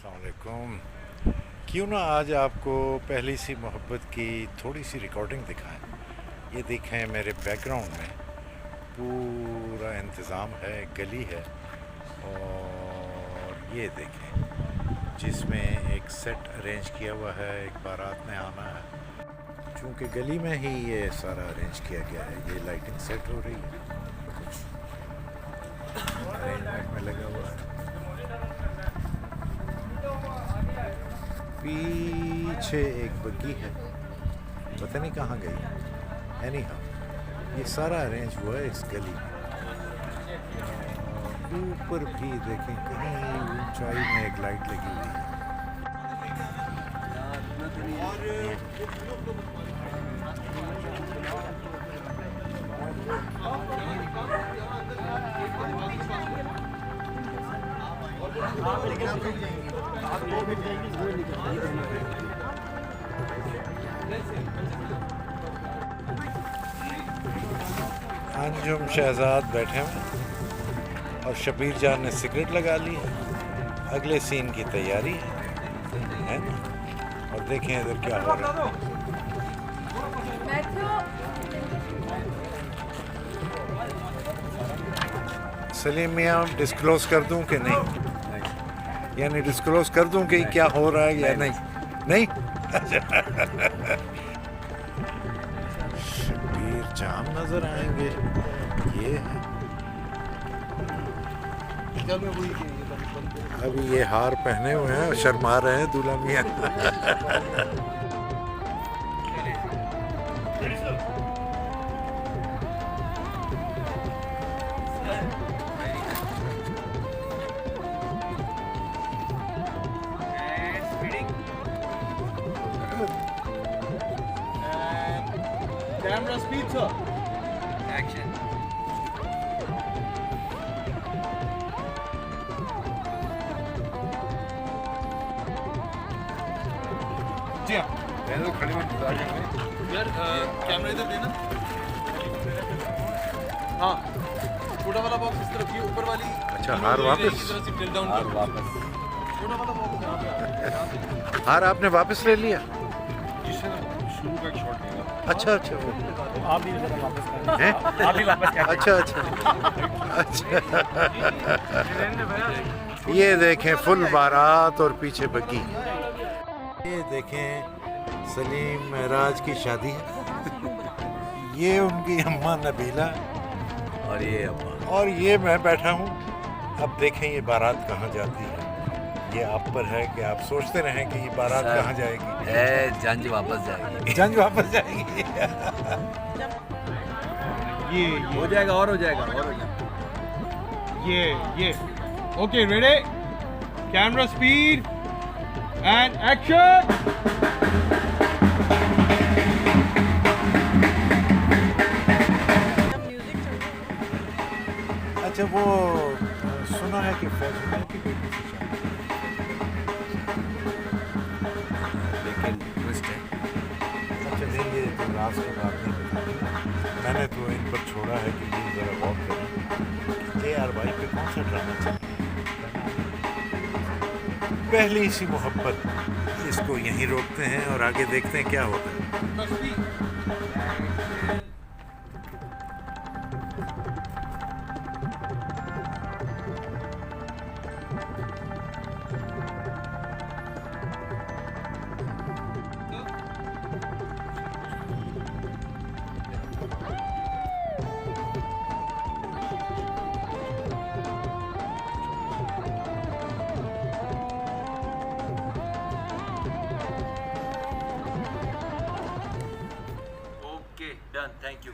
अस्सलाम वालेकुम। क्यों ना आज आपको पहली सी मोहब्बत की थोड़ी सी रिकॉर्डिंग दिखाएं। ये देखें मेरे बैकग्राउंड में पूरा इंतज़ाम है, गली है और ये देखें जिसमें एक सेट अरेंज किया हुआ है। एक बारात में आना है, चूँकि गली में ही ये सारा अरेंज किया गया है। ये लाइटिंग सेट हो रही है, कुछ अरेंजमेंट में लगा हुआ है। पीछे एक बग्गी है, पता नहीं कहाँ गई। एनी हाउ ये सारा अरेंज हुआ है इस गली में। ऊपर भी देखें कहीं ऊंचाई में एक लाइट लगी हुई है। अंजुम शहजाद बैठे हैं और शबीर जान ने सिगरेट लगा ली। अगले सीन की तैयारी है ना। और देखें इधर क्या हो रहा है। सलीम मियाँ डिस्क्लोज कर दूं कि नहीं? यानी डिस्क्लोज कर दूं कि क्या हो रहा है या नहीं? शबीर जान नजर आएंगे। ये है अभी ये हार पहने हुए हैं और शर्मा रहे हैं दूल्हा मियाँ। Camera speed, sir. Action. जी हाँ। यार कैमरा इधर देना। हाँ, छोटा वाला बॉक्स इस तरफ, ये ऊपर वाली। अच्छा, हार वापस? इस तरह से टिल डाउन कर। वापस। छोटा वाला बॉक्स। हार आपने वापस ले लिया? शुरू का एक शॉट लेगा। अच्छा अच्छा आप भी वापस कर। हैं? आप भी वापस कर। अच्छा ये देखें फुल बारात और पीछे बग्गी। ये देखें सलीम महराज की शादी है। ये उनकी अम्मा नबीला और ये अम्मा। और ये मैं बैठा हूँ। अब देखें ये बारात कहाँ जाती है। ये आप पर है कि आप सोचते रहें कि ये बारात कहाँ जाएगी। जंज वापस जाएगी। जंज वापस जाएगी। ये हो जाएगा और हो जाएगा और हो जाएगा। ये okay, ready, camera speed and action. अच्छा वो सुना है कि फैशन की बेटी से शादी, लेकिन ट्विस्ट है। अच्छा नहीं ये तो राज की बात नहीं बताई। मैंने तो इन पर छोड़ा है कि ये ज़रा गौर करें AR भाई पे कौन सा ड्रामा चल रहा है। पहली सी मोहब्बत, इसको यहीं रोकते हैं और आगे देखते हैं क्या होता है। Okay, done. Thank you.